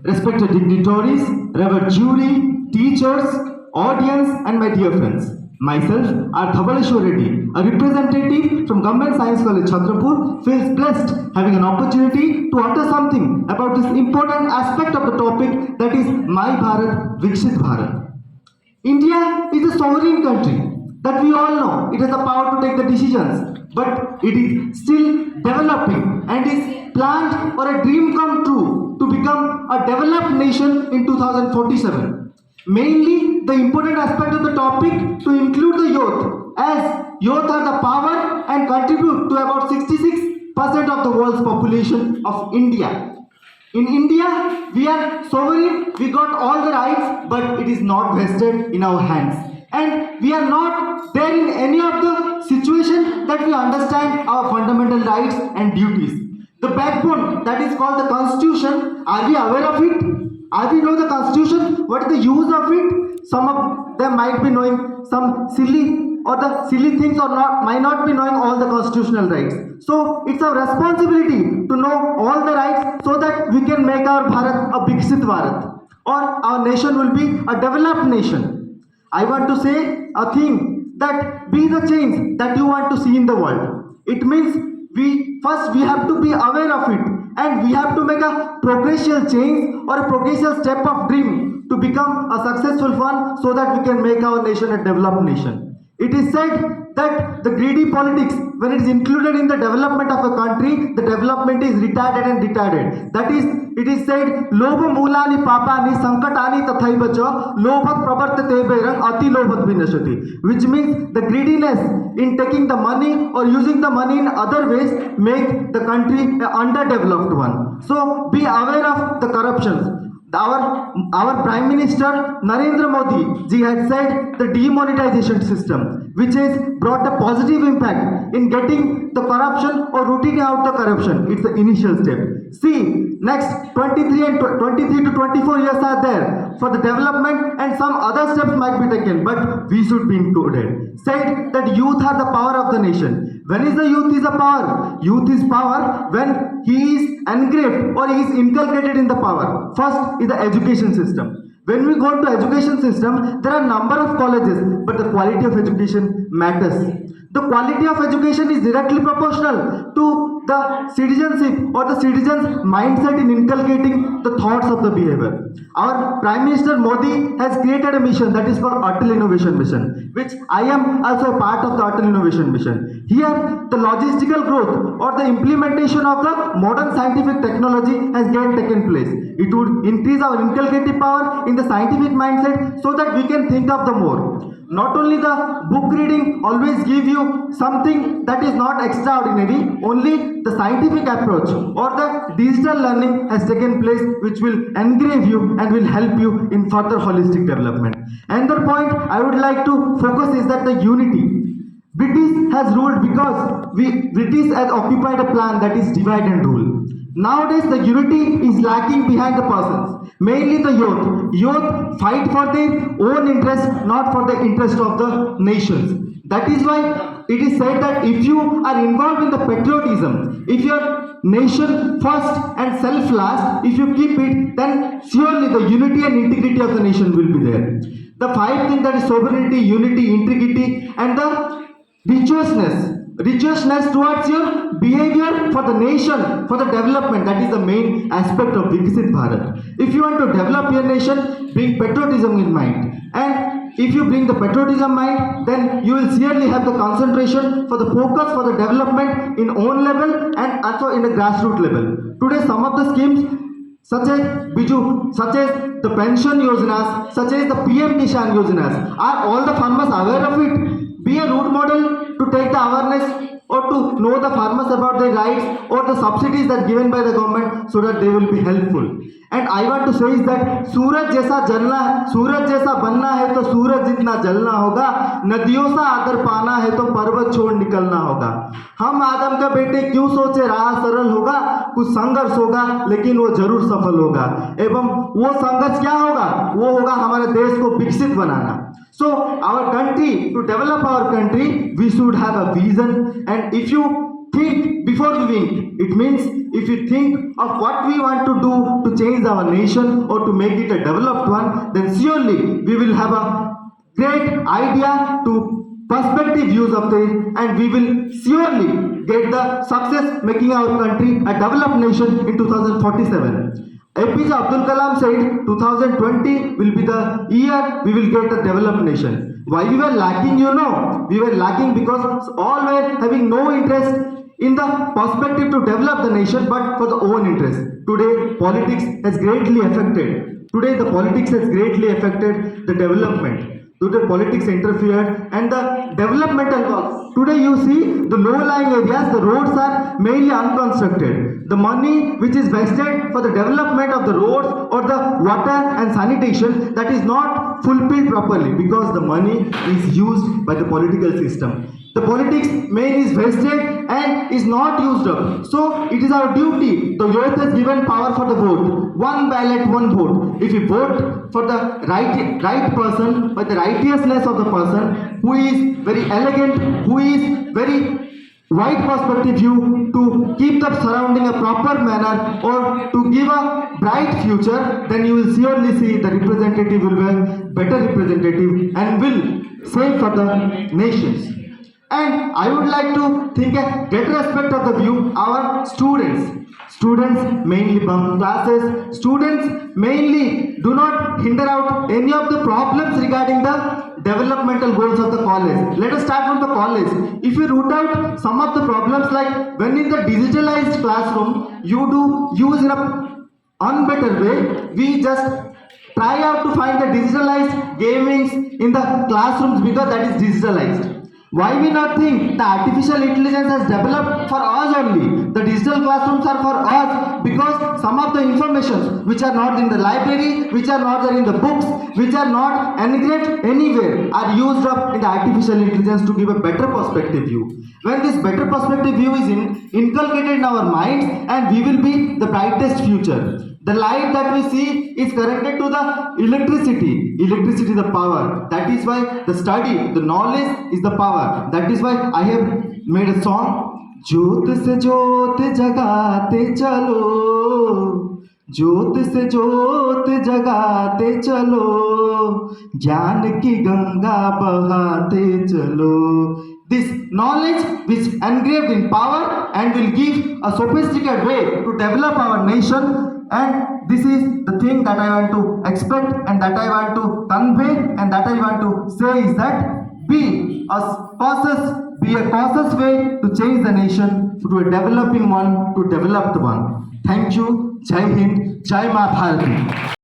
respected dignitaries, revered jury, teachers, audience, and my dear friends. Myself, R. Dhabaleshwar Reddy, a representative from Government Science College Chhatrapur, feels blessed having an opportunity to utter something about this important aspect of the topic, that is My Bharat, Viksit Bharat. India is a sovereign country that we all know. It has the power to take the decisions, but it is still developing and is planned for a dream come true to become a developed nation in 2047. Mainly, the important aspect of the topic to include the youth, as youth have the power and contribute to about 66% of the world's population of India. In India, we are sovereign, we got all the rights, but it is not vested in our hands. And we are not there in any of the situation that we understand our fundamental rights and duties. The backbone that is called the Constitution, are we aware of it? Are we know the Constitution? What is the use of it? Some of them might be knowing some silly or the silly things or not might not be knowing all the constitutional rights. So it's our responsibility to know all the rights so that we can make our Bharat a Viksit Bharat, or our nation will be a developed nation. I want to say a thing that be the change that you want to see in the world. It means we have to be aware of it, and we have to make a progressive change or a progressive step of dream to become a successful one so that we can make our nation a developed nation. It is said that the greedy politics, when it is included in the development of a country, the development is retarded and retarded. That is, it is said, Lobha mulani papani sankatani tathaiva cha lobhat pravartate berang ati lobhat vinashati, which means the greediness in taking the money or using the money in other ways make the country an underdeveloped one. So be aware of the corruptions. Our Prime Minister Narendra Modi ji had said the demonetization system, which has brought a positive impact in getting the corruption or rooting out the corruption. It's the initial step. See, next 23 to 24 years are there for the development, and some other steps might be taken, but we should be included. Said that youth are the power of the nation. When is the youth is a power? Youth is power when he is engraved or he is inculcated in the power. First is the education system. When we go to education system, there are number of colleges, but the quality of education matters. The quality of education is directly proportional to the citizenship or the citizen's mindset in inculcating the thoughts of the behavior. Our Prime Minister Modi has created a mission that is called Atal Innovation Mission, which I am also a part of the Atal Innovation Mission. Here, the logistical growth or the implementation of the modern scientific technology has taken place. It would increase our inculcative power in the scientific mindset so that we can think of the more. Not only the book reading always give you something that is not extraordinary, only the scientific approach or the digital learning has taken place, which will engrave you and will help you in further holistic development. Another point I would like to focus is that the unity. British has ruled because British has occupied a plan that is divide and rule. Nowadays, the unity is lacking behind the persons, mainly the youth. Youth fight for their own interest, not for the interest of the nations. That is why it is said that if you are involved in the patriotism, if your nation first and self last, if you keep it, then surely the unity and integrity of the nation will be there. The five things, that is sovereignty, unity, integrity, and the righteousness towards your behavior for the nation, for the development. That is the main aspect of Viksit Bharat. If you want to develop your nation, bring patriotism in mind. And if you bring the patriotism mind, then you will surely have the concentration for the focus for the development in own level and also in the grassroots level. Today, some of the schemes such as Biju, such as the pension yojanas, such as the PM Nishan yojanas, are all the farmers aware of it? Be a role model to take the awareness or to know the farmers about their rights or the subsidies that given by the government so that they will be helpful. And I want to say is that सूरज जैसा बनना है तो सूरज जितना जलना होगा, नदियों सा आदर पाना है तो पर्वत छोड़ निकलना होगा. हम आदम का बेटे क्यों सोचे राह सरल होगा, कुछ संघर्ष होगा लेकिन वो जरूर सफल होगा. एवं वो संघर्ष क्या होगा, वो होगा हमारे देश को विकसित बनाना. So our country, to develop our country, we should have a vision, and if you think before we wink. It means if we think of what we want to do to change our nation or to make it a developed one, then surely we will have a great idea to perspective views of this, and we will surely get the success making our country a developed nation in 2047. APJ Abdul Kalam said 2020 will be the year we will get a developed nation. Why we were lacking, you know? We were lacking because all were having no interest in the perspective to develop the nation but for the own interest. Today, politics has greatly affected. Today, the politics has greatly affected the development. Today, politics interfered and the developmental works. Today, you see the low-lying areas, the roads are mainly unconstructed. The money which is vested for the development of the roads or the water and sanitation, that is not fulfilled properly because the money is used by the political system. The politics main is vested and is not used up. So it is our duty. The youth has given power for the vote. One ballot, one vote. If you vote for the right person, by the righteousness of the person who is very elegant, who is very wide perspective view to keep the surrounding a proper manner or to give a bright future, then you will surely see the representative will be a better representative and will save for the nations. And I would like to think a greater aspect of the view, our students. Students mainly bunk classes. Students mainly do not hinder out any of the problems regarding the developmental goals of the college. Let us start from the college. If you root out some of the problems like when in the digitalized classroom, you do use in a unbetter way, we just try out to find the digitalized gamings in the classrooms because that is digitalized. Why we not think the artificial intelligence has developed for us only? The digital classrooms are for us because some of the information which are not in the library, which are not there in the books, which are not integrated anywhere are used up in the artificial intelligence to give a better perspective view. When this better perspective view is inculcated in our minds, and we will be the brightest future. The light that we see is connected to the electricity. Electricity is the power. That is why the study, the knowledge is the power. That is why I have made a song. ज्योत से ज्योत जगाते चलो, ज्योत से ज्योत जगाते चलो, ज्ञान की गंगा बहाते चलो. This knowledge which engraved in power and will give a sophisticated way to develop our nation. And this is the thing that I want to expect and that I want to convey and that I want to say is that be a cautious way to change the nation to a developing one, to developed one. Thank you. Jai Hind. Jai Ma Bharati.